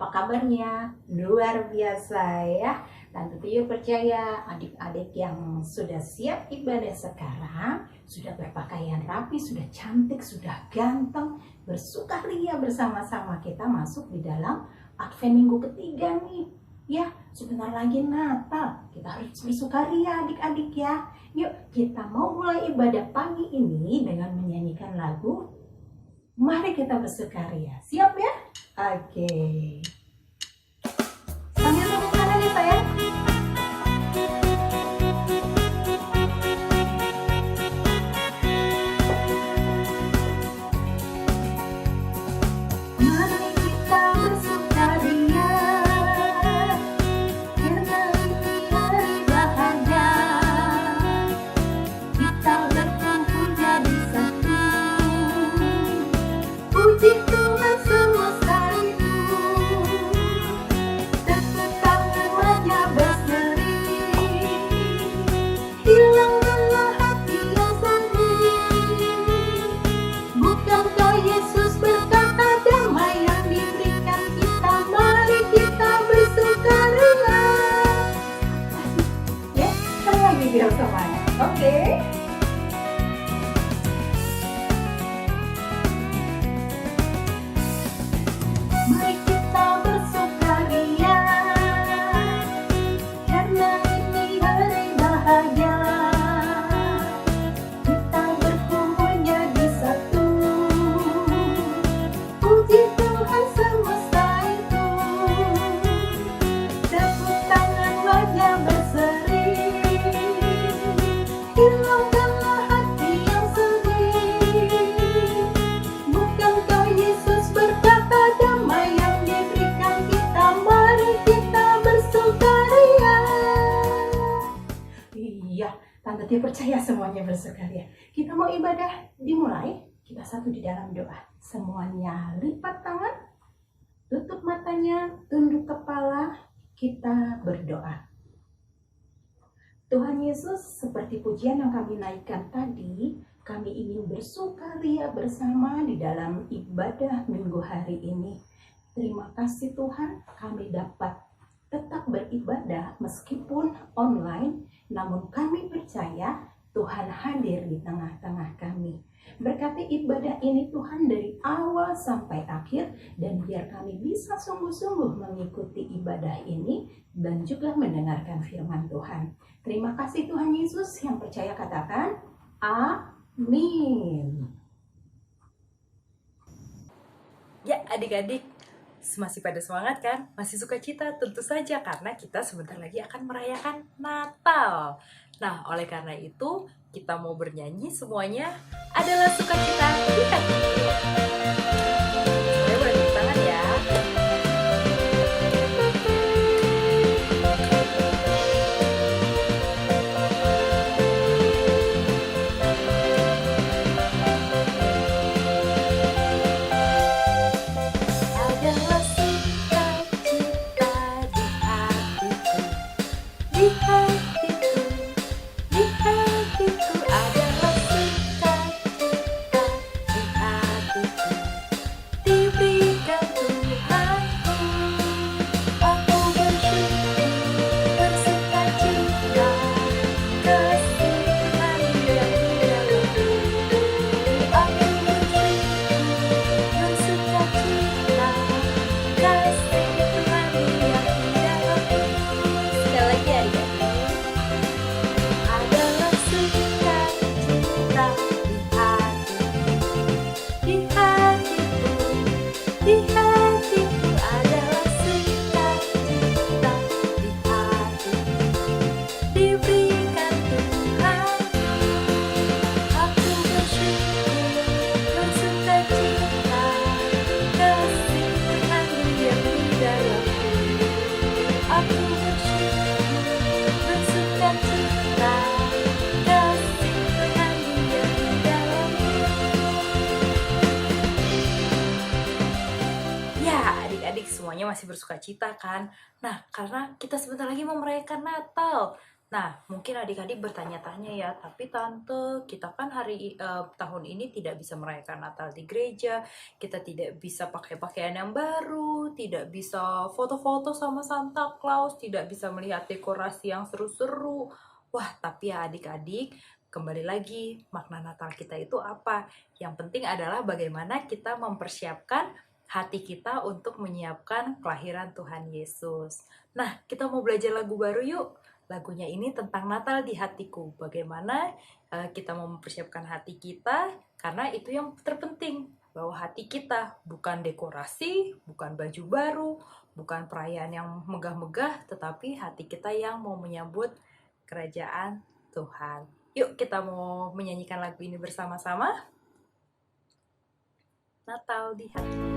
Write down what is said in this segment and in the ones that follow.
Apa kabarnya? Luar biasa ya. Tante Tiur percaya adik-adik yang sudah siap ibadah sekarang, sudah berpakaian rapi, sudah cantik, sudah ganteng, bersukaria bersama-sama kita masuk di dalam Advent minggu ketiga nih. Ya, sebentar lagi Natal. Kita harus bersukaria adik-adik ya. Yuk, kita mau mulai ibadah pagi ini dengan menyanyikan lagu Mari Kita Bersukaria. Siap ya? Oke. Sambil tepuk tangan ya sayang. Mari kita bersukaria, karena ini hari bahagia. Kita berkumpul jadi satu. Puji Tuhan semesta itu. Tepuk tangan wajah berseri. Hilang lelah hati yang sedih. Bukankah Yesus berkata damai yang diberikan kita? Mari kita bersukaria. Ya, sekali lagi bilang semuanya. Oke. Mari kita bersukaria, karena ini hari bahagia. Kita berkumpul jadi satu. Puji Tuhan semesta itu. Tepuk tangan wajah berseri. Hilangkanlah hati yang sedih. Bukankah Yesus berkata damai yang diberikan kita? Mari kita bersukaria. Iya, Tante Tia percaya semuanya bersukaria. Kita mau ibadah dimulai. Kita satu di dalam doa. Semuanya lipat tangan, tutup matanya, tunduk kepala. Kita berdoa. Tuhan Yesus, seperti pujian yang kami naikkan tadi, kami ingin bersukaria bersama di dalam ibadah minggu hari ini. Terima kasih Tuhan, kami dapat tetap beribadah meskipun online, namun kami percaya Tuhan hadir di tengah-tengah kami. Berkati ibadah ini Tuhan dari awal sampai akhir, dan biar kami bisa sungguh-sungguh mengikuti ibadah ini dan juga mendengarkan firman Tuhan. Terima kasih Tuhan Yesus, yang percaya katakan amin. Ya adik-adik, masih pada semangat kan? Masih sukacita? Tentu saja, karena kita sebentar lagi akan merayakan Natal. Nah, oleh karena itu kita mau bernyanyi semuanya adalah sukacita di hati. Saya boleh tepuk tangan ya. Adalah sukacita di hatiku, di hatiku, di hatiku. Adalah sukacita di hatiku, diberikan Tuhanku. Aku bersyukur, bersukacita, kasih Tuhan yang di dalamku. Aku bersyukur, bersukacita, kasih Tuhan yang di dalamku. Sekali lagi adik-adik. Adalah sukacita di hatiku, di hatiku. Adalah sukacita di hatiku, diberikan Tuhan. Aku bersyukur, bersukacita, kasih Tuhan yang di dalamku. Aku bersyukur, bersukacita, kasih Tuhan yang di dalamku. Ya, adik-adik semuanya masih bersukacita kan? Nah, karena kita sebentar lagi mau merayakan Natal. Nah, mungkin adik-adik bertanya-tanya ya, tapi tante, kita kan tahun ini tidak bisa merayakan Natal di gereja, kita tidak bisa pakai pakaian yang baru, tidak bisa foto-foto sama Santa Claus, tidak bisa melihat dekorasi yang seru-seru. Wah, tapi ya adik-adik, kembali lagi, makna Natal kita itu apa? Yang penting adalah bagaimana kita mempersiapkan hati kita untuk menyiapkan kelahiran Tuhan Yesus. Nah, kita mau belajar lagu baru yuk. Lagunya ini tentang Natal di hatiku. Bagaimana kita mau mempersiapkan hati kita, karena itu yang terpenting. Bahwa hati kita bukan dekorasi, bukan baju baru, bukan perayaan yang megah-megah, tetapi hati kita yang mau menyambut kerajaan Tuhan. Yuk kita mau menyanyikan lagu ini bersama-sama. Natal di hatiku.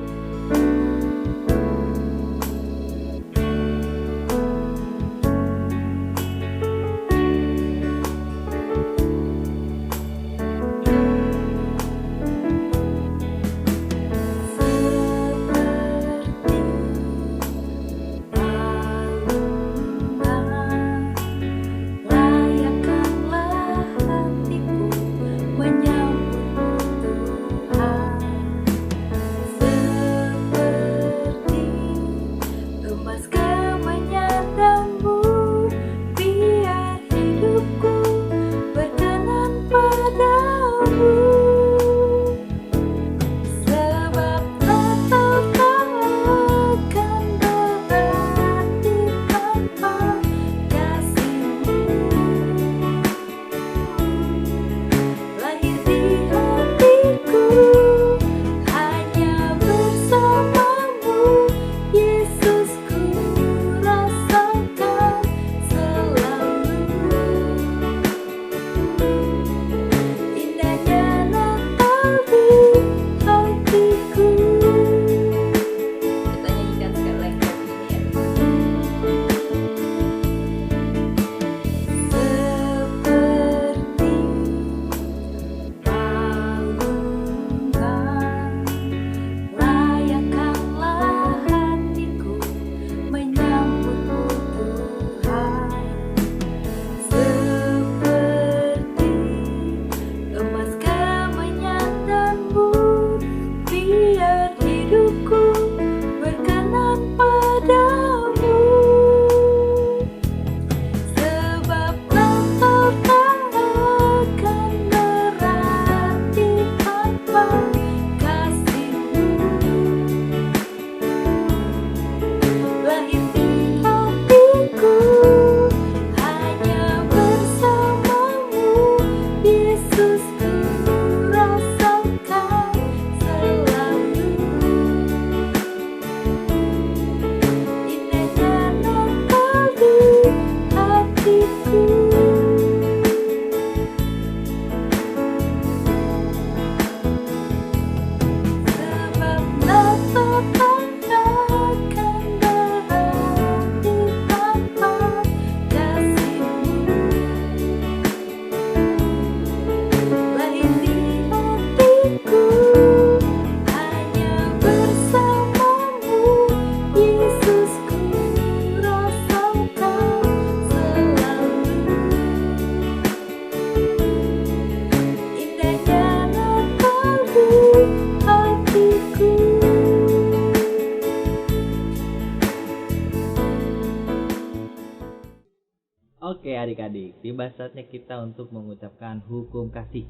Oke adik-adik, tiba saatnya kita untuk mengucapkan hukum kasih.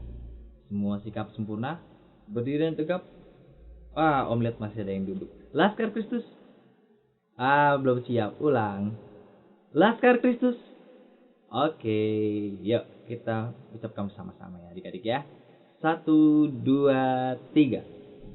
Semua sikap sempurna, berdiri dan tegap. Om lihat masih ada yang duduk. Laskar Kristus. Belum siap, ulang. Laskar Kristus. Oke, yuk kita ucapkan bersama-sama ya adik-adik ya. 1, 2, 3.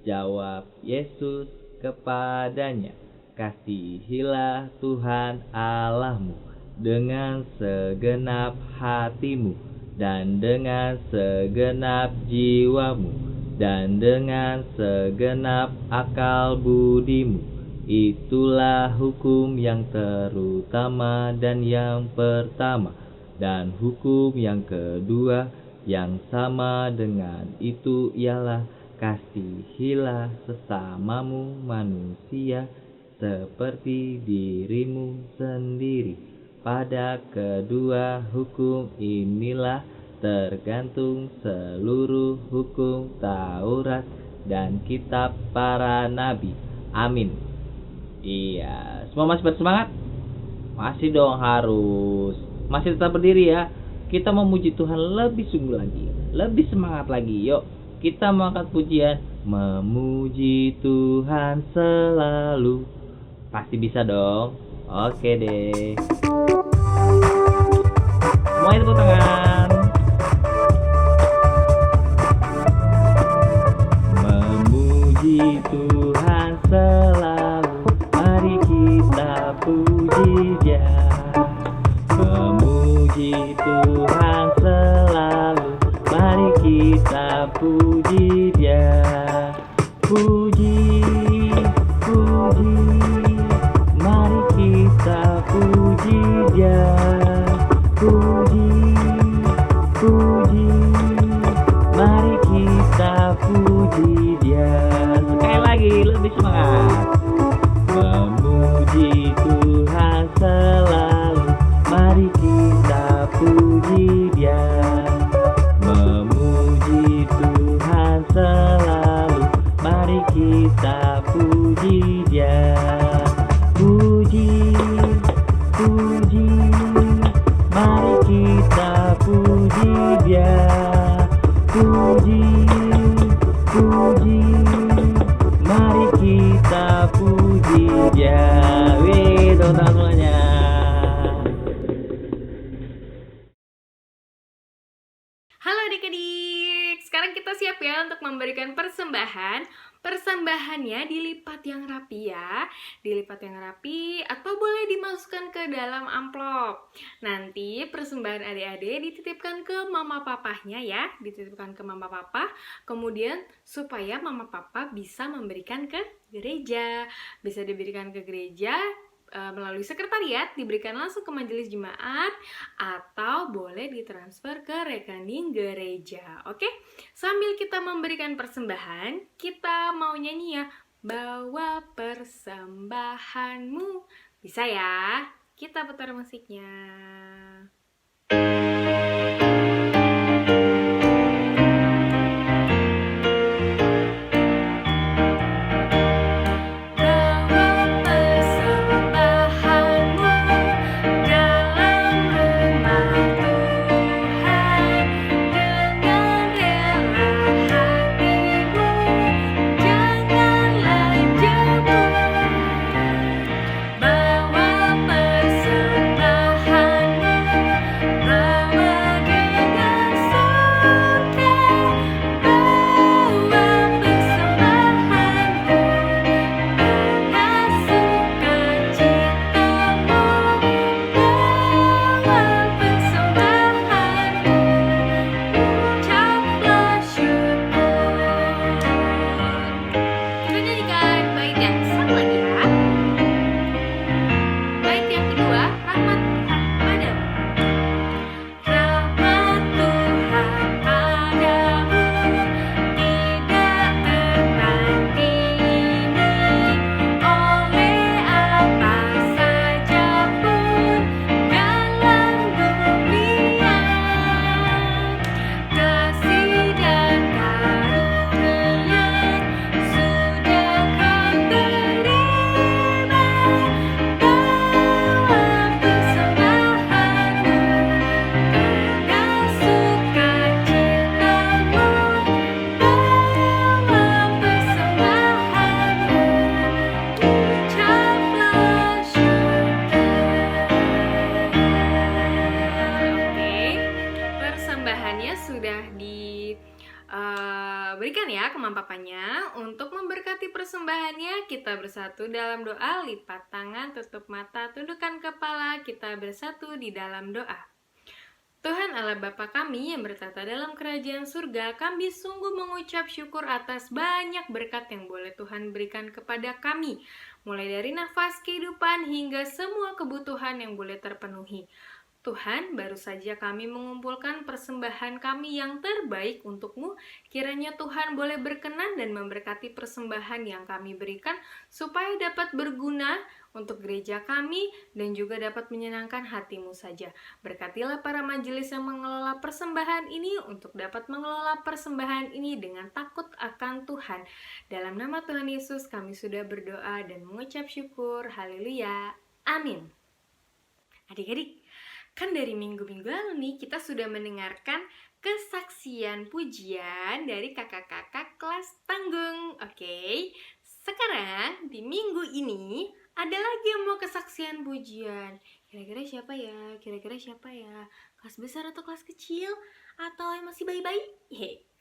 Jawab Yesus kepadanya, kasihilah Tuhan Allahmu dengan segenap hatimu dan dengan segenap jiwamu dan dengan segenap akal budimu. Itulah hukum yang terutama dan yang pertama. Dan hukum yang kedua yang sama dengan itu ialah kasihilah sesamamu manusia seperti dirimu sendiri. pada kedua hukum inilah tergantung seluruh hukum Taurat dan kitab para nabi. Amin. Iya, semua masih bersemangat? Masih dong, harus. Masih tetap berdiri ya. Kita memuji Tuhan lebih sungguh lagi, lebih semangat lagi. Yuk, kita mengangkat pujian memuji Tuhan selalu. Pasti bisa dong. Oke deh. Semuanya tepuk tangan. Memuji Tuhan selalu, mari kita puji Dia. Memuji Tuhan selalu, mari kita puji Dia. Puji, puji, mari kita puji Dia. Puji, puji, mari kita puji Dia. Sekali lagi, lebih semangat. Memuji Tuhan selalu, mari kita puji Dia. Memuji Tuhan selalu, mari kita puji Dia. Puji, puji, mari kita puji Dia. Puji, puji, mari kita puji Dia. Wih, teman-teman semuanya. Halo adik-adik, sekarang kita siap ya untuk memberikan persembahan. Persembahannya dilipat yang rapi ya, dilipat yang rapi atau boleh dimasukkan ke dalam amplop. Nanti persembahan adik-adik dititipkan ke mama papahnya ya, dititipkan ke mama papa. Kemudian supaya mama papa bisa memberikan ke gereja, bisa diberikan ke gereja melalui sekretariat, diberikan langsung ke majelis jemaat, atau boleh ditransfer ke rekening gereja. Oke, sambil kita memberikan persembahan, kita mau nyanyi ya, bawa persembahanmu. Bisa ya? Kita putar musiknya. Berikan ya ke mama papanya. Untuk memberkati persembahannya, kita bersatu dalam doa, lipat tangan, tutup mata, tundukkan kepala, kita bersatu di dalam doa. Tuhan Allah Bapa kami yang bertata dalam kerajaan surga, kami sungguh mengucap syukur atas banyak berkat yang boleh Tuhan berikan kepada kami, mulai dari nafas kehidupan hingga semua kebutuhan yang boleh terpenuhi. Tuhan, baru saja kami mengumpulkan persembahan kami yang terbaik untuk-Mu. Kiranya Tuhan boleh berkenan dan memberkati persembahan yang kami berikan, supaya dapat berguna untuk gereja kami dan juga dapat menyenangkan hati-Mu saja. Berkatilah para majelis yang mengelola persembahan ini untuk dapat mengelola persembahan ini dengan takut akan Tuhan. Dalam nama Tuhan Yesus kami sudah berdoa dan mengucap syukur. Haleluya. Amin. Adik-adik, kan dari minggu-minggu lalu nih kita sudah mendengarkan kesaksian pujian dari kakak-kakak kelas tanggung. Oke, sekarang di minggu ini ada lagi yang mau kesaksian pujian. Kira-kira siapa ya? Kira-kira siapa ya? Kelas besar atau kelas kecil? Atau yang masih bayi-bayi?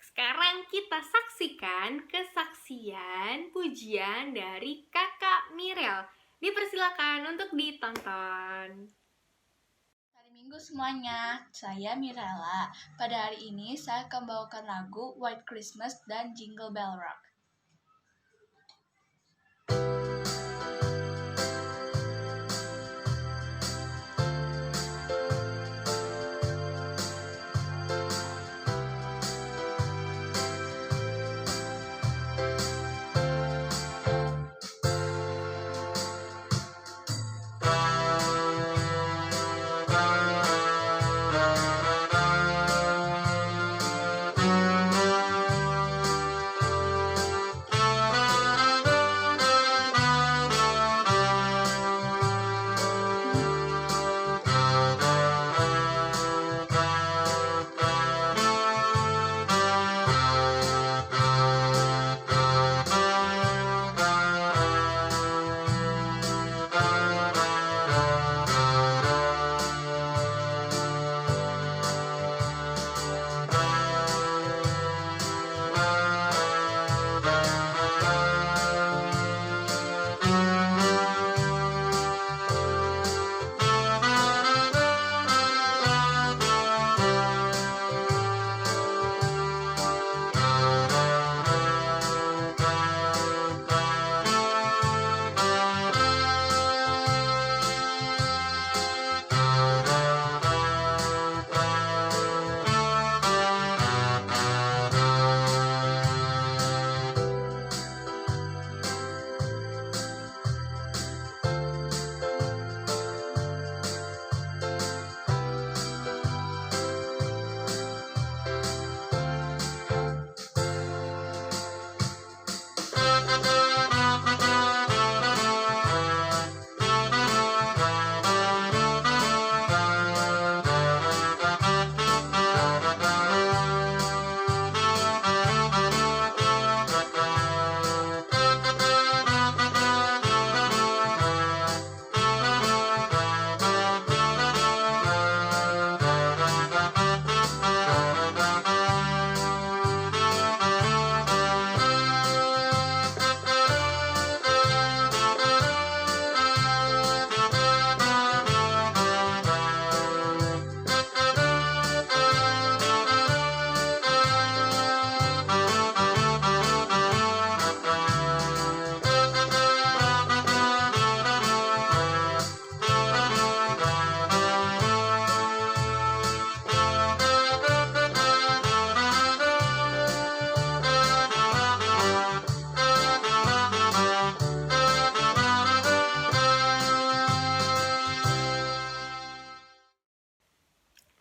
Sekarang kita saksikan kesaksian pujian dari kakak Mirel. Dipersilakan untuk ditonton. Minggu semuanya, saya Mirella. Pada hari ini saya akan membawakan lagu White Christmas dan Jingle Bell Rock.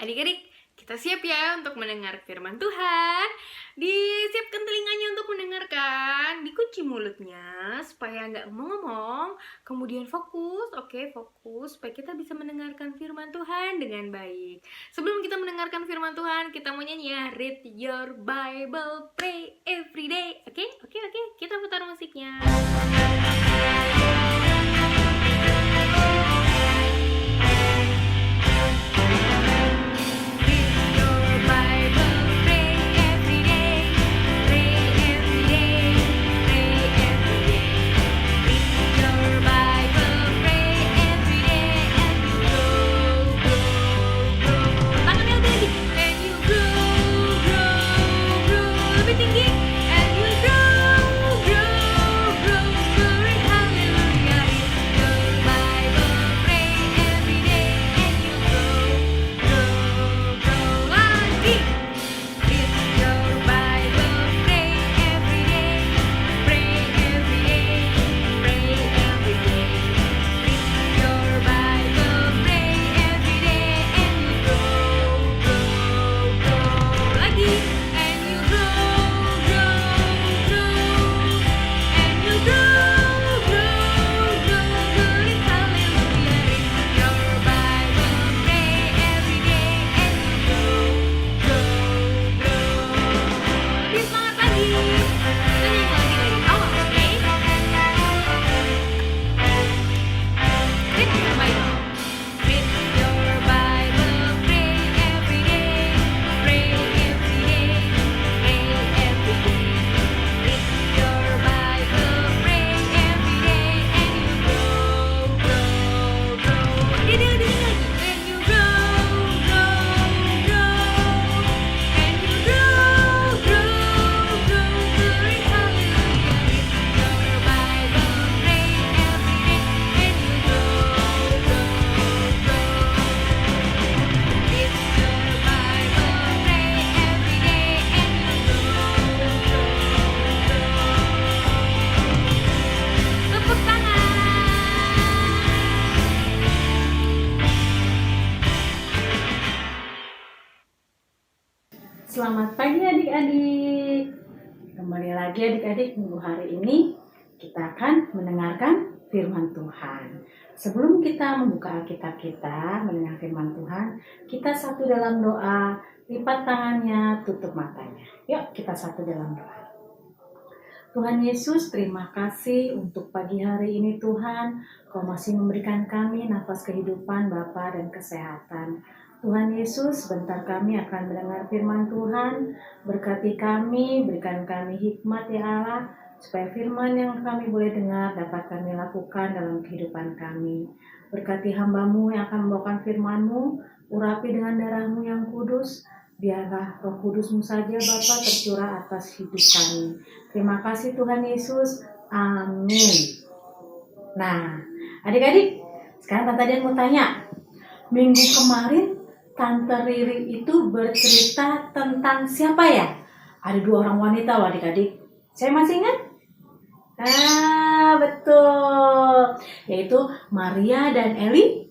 Adik-adik, kita siap ya untuk mendengar firman Tuhan. Disiapkan telinganya untuk mendengarkan, dikunci mulutnya supaya nggak ngomong. Kemudian fokus, oke, fokus supaya kita bisa mendengarkan firman Tuhan dengan baik. Sebelum kita mendengarkan firman Tuhan, kita mau nyanyi ya, Read your Bible, pray every day. Oke, kita putar musiknya. Lebih tinggi, and you grow, grow, grow, glory, hallelujah. Selamat pagi adik-adik. Kembali lagi adik-adik, minggu hari ini kita akan mendengarkan firman Tuhan. Sebelum kita membuka Alkitab kita, mendengar firman Tuhan, kita satu dalam doa, lipat tangannya, tutup matanya. Yuk kita satu dalam doa. Tuhan Yesus, terima kasih untuk pagi hari ini Tuhan. Kau masih memberikan kami nafas kehidupan, Bapa, dan kesehatan. Tuhan Yesus, sebentar kami akan mendengar firman Tuhan. Berkati kami, berikan kami hikmat ya Allah, supaya firman yang kami boleh dengar dapat kami lakukan dalam kehidupan kami. Berkati hamba-Mu yang akan membawakan firman-Mu, urapi dengan darah-Mu yang kudus. Biarlah Roh Kudus-Mu saja Bapa tercurah atas hidup kami. Terima kasih Tuhan Yesus. Amin. Nah, adik-adik, sekarang Tante Dian mau tanya. Minggu kemarin Tante Riri itu bercerita tentang siapa ya? Ada 2 orang wanita adik-adik. Saya masih ingat? Betul. Yaitu Maria dan Elisabeth.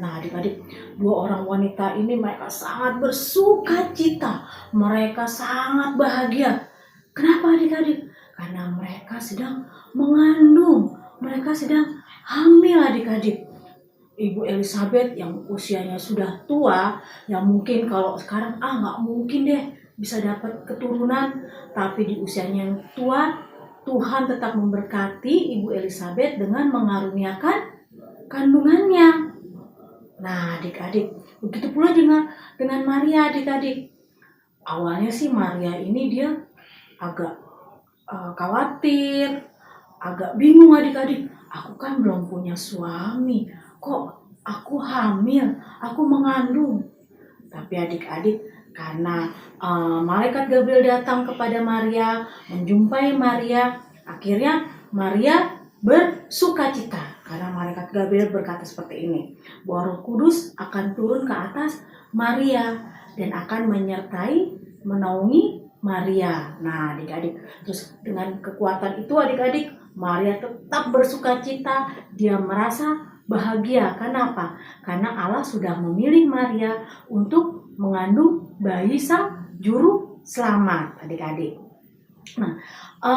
Nah adik-adik, 2 orang wanita ini mereka sangat bersuka cita. Mereka sangat bahagia. Kenapa adik-adik? Karena mereka sedang mengandung. Mereka sedang hamil adik-adik. Ibu Elisabeth yang usianya sudah tua, yang mungkin kalau sekarang nggak mungkin deh bisa dapat keturunan, tapi di usianya yang tua, Tuhan tetap memberkati Ibu Elisabeth dengan mengaruniakan kandungannya. Nah adik-adik, begitu pula dengan Maria adik-adik. Awalnya sih Maria ini dia agak khawatir, agak bingung adik-adik. Aku kan belum punya suami, kok aku hamil, aku mengandung. Tapi adik-adik, karena malaikat Gabriel datang kepada Maria, menjumpai Maria, akhirnya Maria bersukacita. Karena malaikat Gabriel berkata seperti ini, bahwa Roh Kudus akan turun ke atas Maria dan akan menyertai, menaungi Maria. Nah adik-adik, terus dengan kekuatan itu adik-adik, Maria tetap bersukacita, dia merasa bahagia. Kenapa? Karena Allah sudah memilih Maria untuk mengandung bayi sang juru selamat adik-adik. Nah,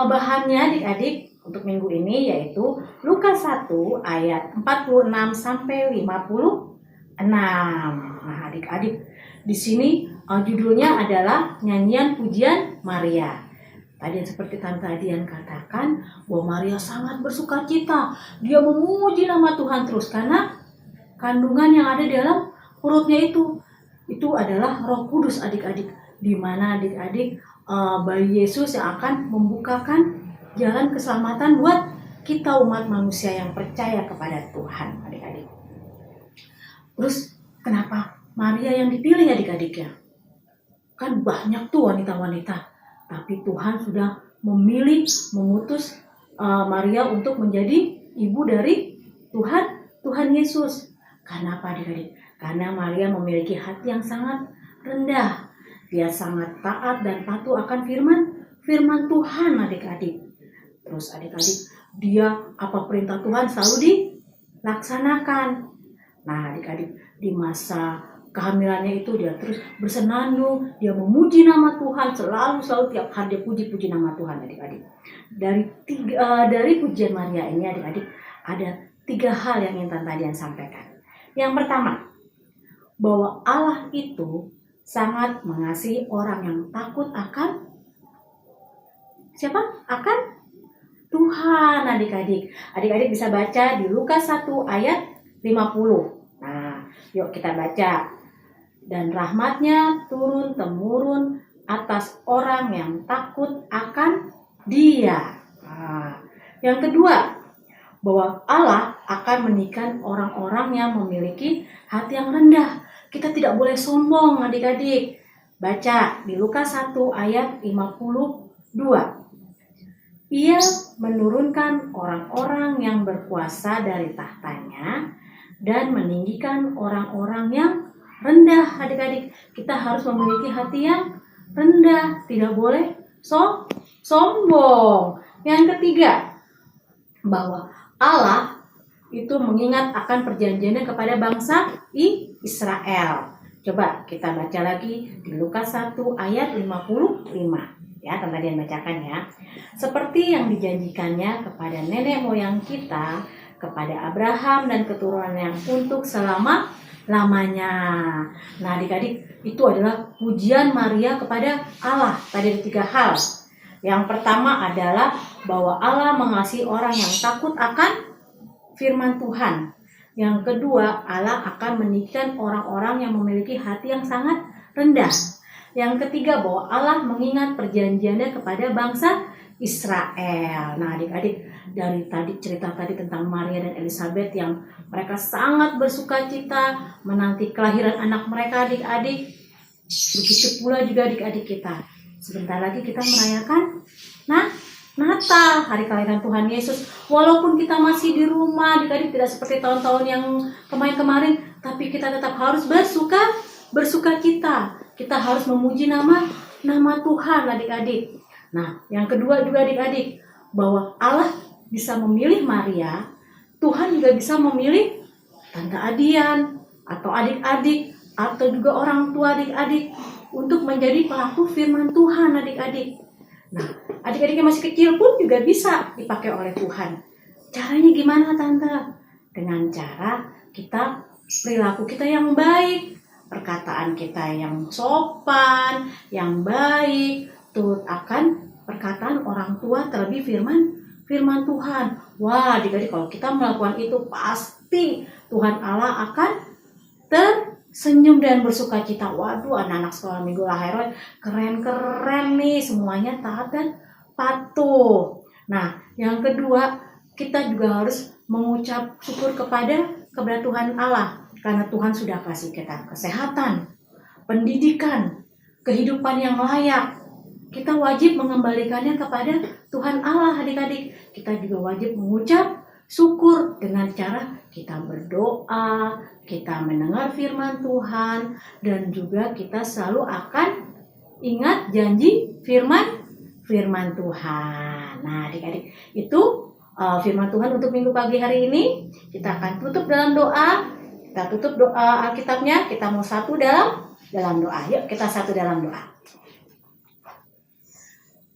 bahannya adik-adik untuk minggu ini yaitu Lukas 1 ayat 46 sampai 56. Nah, adik-adik, di sini judulnya adalah nyanyian pujian Maria. Tadi seperti Tante Dian katakan bahwa Maria sangat bersukacita. Dia memuji nama Tuhan terus karena kandungan yang ada dalam perutnya itu adalah Roh Kudus adik-adik. Di mana adik-adik bayi Yesus yang akan membukakan jalan keselamatan buat kita umat manusia yang percaya kepada Tuhan adik-adik. Terus kenapa Maria yang dipilih adik-adiknya? Kan banyak tuh wanita-wanita. Tapi Tuhan sudah memutus Maria untuk menjadi ibu dari Tuhan Yesus. Karena apa adik-adik? Karena Maria memiliki hati yang sangat rendah. Dia sangat taat dan patuh akan firman Tuhan adik-adik. Terus adik-adik, dia apa perintah Tuhan selalu dilaksanakan. Nah adik-adik, di masa kehamilannya itu dia terus bersenandung, dia memuji nama Tuhan, selalu tiap hari dia puji nama Tuhan adik-adik. Dari pujian Maria ini adik-adik ada 3 hal yang ingin Tante Dian sampaikan. Yang pertama, bahwa Allah itu sangat mengasihi orang yang takut akan siapa? Akan Tuhan adik-adik. Adik-adik bisa baca di Lukas 1 ayat 50. Nah, yuk kita baca. Dan rahmatnya turun-temurun atas orang yang takut akan Dia. Nah, yang kedua, bahwa Allah akan menikahkan orang-orang yang memiliki hati yang rendah. Kita tidak boleh sombong adik-adik. Baca di Lukas 1 ayat 52. Ia menurunkan orang-orang yang berkuasa dari tahtanya dan meninggikan orang-orang yang rendah adik-adik. Kita harus memiliki hati yang rendah, tidak boleh sombong. Yang ketiga, bahwa Allah itu mengingat akan perjanjiannya kepada bangsa Israel. Coba kita baca lagi di Lukas 1 ayat 55. Ya, Tante Dian bacakan ya. Seperti yang dijanjikannya kepada nenek moyang kita, kepada Abraham dan keturunannya untuk selama-lamanya. Nah, adik-adik, itu adalah pujian Maria kepada Allah. Tadi ada 3 hal. Yang pertama adalah bahwa Allah mengasihi orang yang takut akan firman Tuhan. Yang kedua, Allah akan meninggikan orang-orang yang memiliki hati yang sangat rendah. Yang ketiga, bahwa Allah mengingat perjanjiannya kepada bangsa Israel. Nah, adik-adik, dari tadi cerita tadi tentang Maria dan Elizabeth yang mereka sangat bersukacita menanti kelahiran anak mereka, adik-adik. Begitu pula juga adik-adik kita. Sebentar lagi kita merayakan Natal, hari kelahiran Tuhan Yesus. Walaupun kita masih di rumah, adik-adik, tidak seperti tahun-tahun yang kemarin-kemarin, tapi kita tetap harus bersukacita. Kita harus memuji nama Tuhan, adik-adik. Nah, yang kedua juga adik-adik, bahwa Allah bisa memilih Maria, Tuhan juga bisa memilih Tante Adian, atau adik-adik, atau juga orang tua adik-adik, untuk menjadi pelaku firman Tuhan, adik-adik. Nah, adik-adik yang masih kecil pun juga bisa dipakai oleh Tuhan. Caranya gimana, Tante? Dengan cara perilaku kita yang baik, perkataan kita yang sopan, yang baik, turut akan perkataan orang tua, terlebih firman Tuhan. Wah, adik-adik, kalau kita melakukan itu pasti Tuhan Allah akan tersenyum dan bersuka cita. Waduh, anak-anak sekolah minggu lahir keren-keren nih, semuanya taat dan patuh. Nah, yang kedua, kita juga harus mengucap syukur kepada Tuhan Allah, karena Tuhan sudah kasih kita kesehatan, pendidikan, kehidupan yang layak. Kita wajib mengembalikannya kepada Tuhan Allah, adik-adik. Kita juga wajib mengucap syukur dengan cara kita berdoa, kita mendengar firman Tuhan, dan juga kita selalu akan ingat janji firman Tuhan. Nah, adik-adik, itu firman Tuhan untuk minggu pagi hari ini. Kita akan tutup dalam doa. Kita tutup doa Alkitabnya. Kita mau satu dalam doa. Yuk, kita satu dalam doa.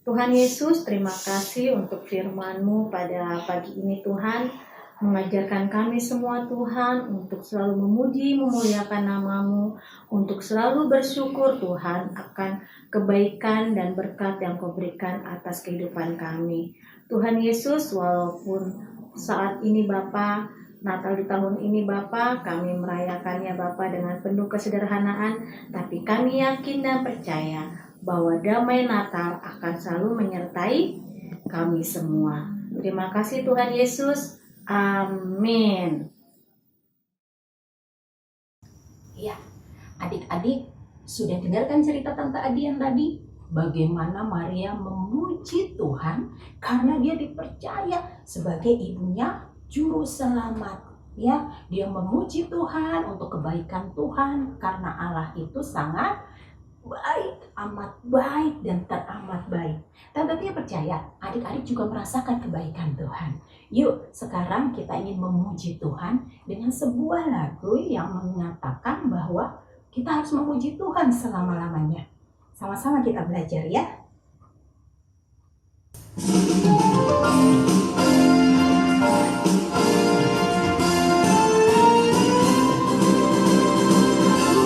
Tuhan Yesus, terima kasih untuk firman-Mu pada pagi ini, Tuhan. Mengajarkan kami semua, Tuhan, untuk selalu memuji, memuliakan nama-Mu, untuk selalu bersyukur, Tuhan, akan kebaikan dan berkat yang Kau berikan atas kehidupan kami. Tuhan Yesus, walaupun saat ini Bapa, Natal di tahun ini Bapa, kami merayakannya Bapa dengan penuh kesederhanaan, tapi kami yakin dan percaya bahwa damai Natal akan selalu menyertai kami semua. Terima kasih Tuhan Yesus. Amin. Ya, adik-adik sudah dengarkan cerita Tante Adian tadi? Bagaimana Maria memuji Tuhan karena dia dipercaya sebagai ibunya juru selamat. Ya, dia memuji Tuhan untuk kebaikan Tuhan karena Allah itu sangat baik, amat baik dan teramat baik. Tante Tia percaya adik-adik juga merasakan kebaikan Tuhan. Yuk, sekarang kita ingin memuji Tuhan dengan sebuah lagu yang mengatakan bahwa kita harus memuji Tuhan selama-lamanya. Sama-sama kita belajar ya.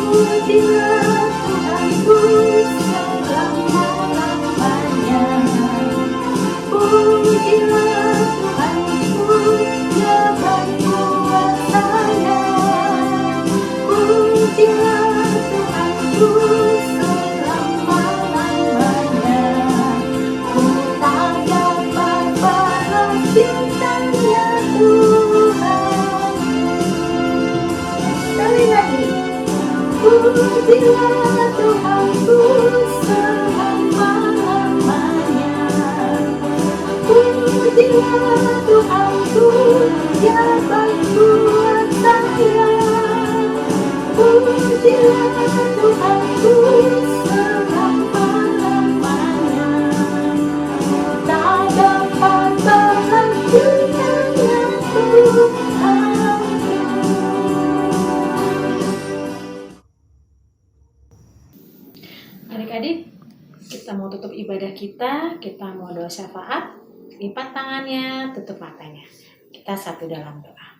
Pujilah Tuhanku selama-lamanya. Pujilah Tuhanku, Dia baik buat saya. Pujilah Tuhanku selama-lamanya. Ku tak dapat balas cintanya Tuhan. Sekali lagi. Pujilah Tuhanku selama-lamanya. Pujilah Tuhanku, Dia baik buat saya. Pujilah Tuhanku selama-lamanya. Tak dapat balas cintanya Tuhan. Adik-adik, kita mau tutup ibadah kita mau doa syafaat, lipat tangannya, tutup matanya. Kita satu dalam doa.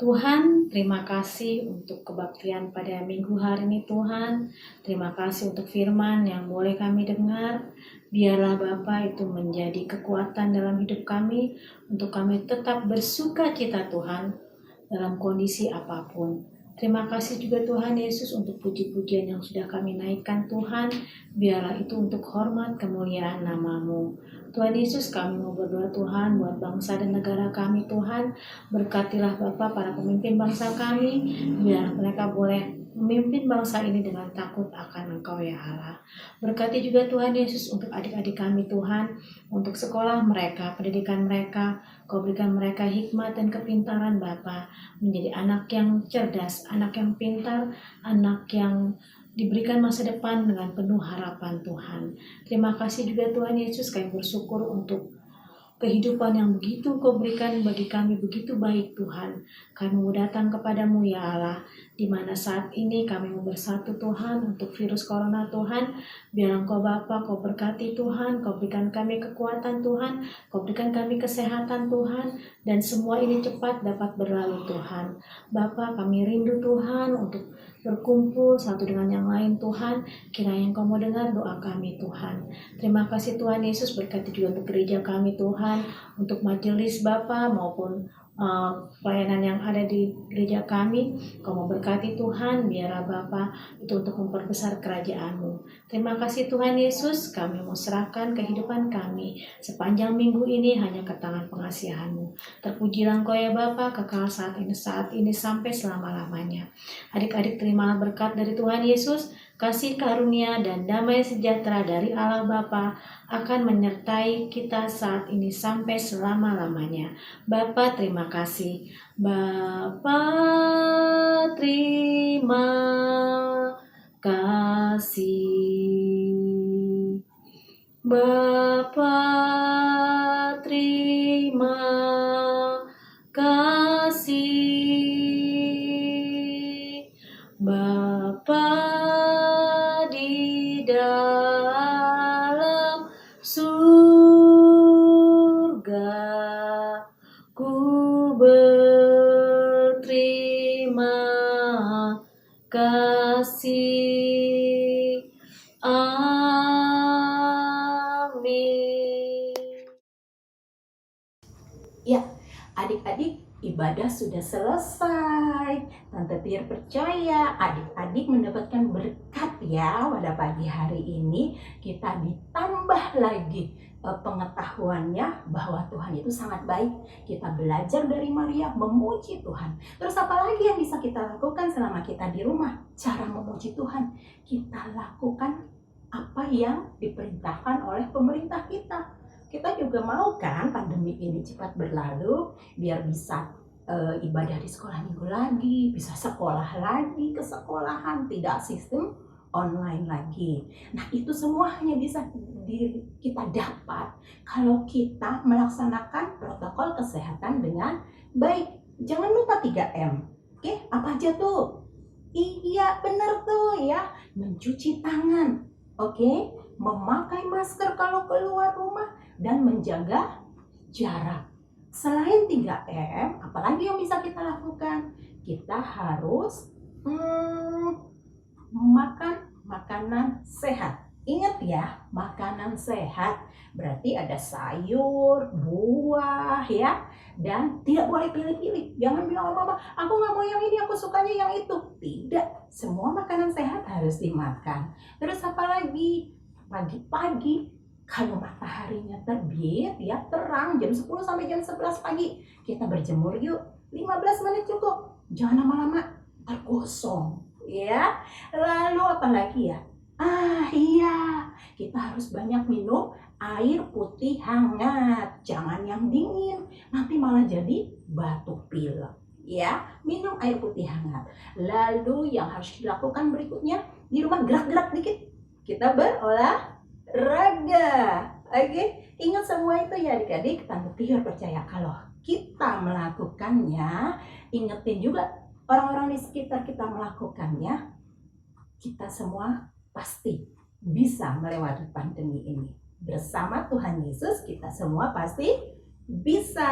Tuhan, terima kasih untuk kebaktian pada minggu hari ini Tuhan. Terima kasih untuk firman yang boleh kami dengar. Biarlah Bapa itu menjadi kekuatan dalam hidup kami, untuk kami tetap bersuka cita Tuhan dalam kondisi apapun. Terima kasih juga Tuhan Yesus untuk puji-pujian yang sudah kami naikkan Tuhan. Biarlah itu untuk hormat kemuliaan nama-Mu. Tuhan Yesus, kami mau berdoa Tuhan buat bangsa dan negara kami Tuhan. Berkatilah Bapa para pemimpin bangsa kami. Biar mereka boleh memimpin bangsa ini dengan takut akan Engkau ya Allah. Berkati juga Tuhan Yesus untuk adik-adik kami Tuhan. Untuk sekolah mereka, pendidikan mereka. Kau berikan mereka hikmat dan kepintaran Bapa. Menjadi anak yang cerdas, anak yang pintar, anak yang diberikan masa depan dengan penuh harapan Tuhan. Terima kasih juga Tuhan Yesus, kami bersyukur untuk kehidupan yang begitu Kau berikan bagi kami, begitu baik Tuhan. Kami mau datang kepadamu ya Allah, di mana saat ini kami mau bersatu Tuhan untuk virus corona Tuhan. Biar Engkau Bapa, Kau berkati Tuhan, Kau berikan kami kekuatan Tuhan, Kau berikan kami kesehatan Tuhan, dan semua ini cepat dapat berlalu Tuhan. Bapa, kami rindu Tuhan untuk berkumpul satu dengan yang lain Tuhan. Kiranya Engkau mau dengar doa kami Tuhan. Terima kasih Tuhan Yesus, berkati juga untuk gereja kami Tuhan, untuk majelis Bapa maupun pelayanan yang ada di gereja kami. Kau mau berkati Tuhan, biarlah Bapa itu untuk memperbesar kerajaan-Mu. Terima kasih Tuhan Yesus, kami mau serahkan kehidupan kami sepanjang minggu ini hanya ke tangan pengasihan-Mu. Terpujilah Engkau ya Bapa, kekal saat ini sampai selama-lamanya. Adik-adik, terimalah berkat dari Tuhan Yesus. Kasih karunia dan damai sejahtera dari Allah Bapa akan menyertai kita saat ini sampai selama-lamanya. Bapa, terima kasih. Bapa, terima kasih. Bapa, terima kasih. Bapa di dalam surga, ku berterima kasih. Amin. Ya, adik-adik, ibadah sudah selesai. Tante Tiar percaya adik-adik mendapatkan berkat ya pada pagi hari ini. Kita ditambah lagi pengetahuannya bahwa Tuhan itu sangat baik. Kita belajar dari Maria memuji Tuhan. Terus apa lagi yang bisa kita lakukan selama kita di rumah? Cara memuji Tuhan, kita lakukan apa yang diperintahkan oleh pemerintah kita. Kita juga mau kan pandemi ini cepat berlalu, biar bisa ibadah di sekolah minggu lagi, bisa sekolah lagi ke sekolahan, tidak sistem online lagi. Nah, itu semua hanya bisa kita dapat kalau kita melaksanakan protokol kesehatan dengan baik. Jangan lupa 3M. Oke, apa aja tuh? Iya, benar tuh ya. Mencuci tangan. Oke, memakai masker kalau keluar rumah dan menjaga jarak. Selain 3M, apalagi yang bisa kita lakukan? Kita harus makan makanan sehat. Ingat ya, makanan sehat berarti ada sayur, buah ya, dan tidak boleh pilih-pilih. Jangan bilang, mama, aku nggak mau yang ini, aku sukanya yang itu. Tidak, semua makanan sehat harus dimakan. Terus apa lagi? Pagi-pagi kalau mataharinya terbit ya, terang jam 10 sampai jam 11 pagi, kita berjemur yuk. 15 menit cukup. Jangan lama-lama, tergosong ya. Lalu apa lagi ya? Iya, kita harus banyak minum air putih hangat. Jangan yang dingin, nanti malah jadi batuk pilek ya. Minum air putih hangat. Lalu yang harus dilakukan berikutnya, di rumah gerak-gerak dikit. Kita berolahraga. Oke, ingat semua itu ya adik-adik. Tante Tiar percaya kalau kita melakukannya, ingetin juga orang-orang di sekitar kita melakukannya, kita semua pasti bisa melewati pandemi ini. Bersama Tuhan Yesus kita semua pasti bisa.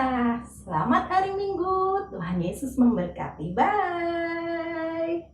Selamat hari Minggu. Tuhan Yesus memberkati. Bye.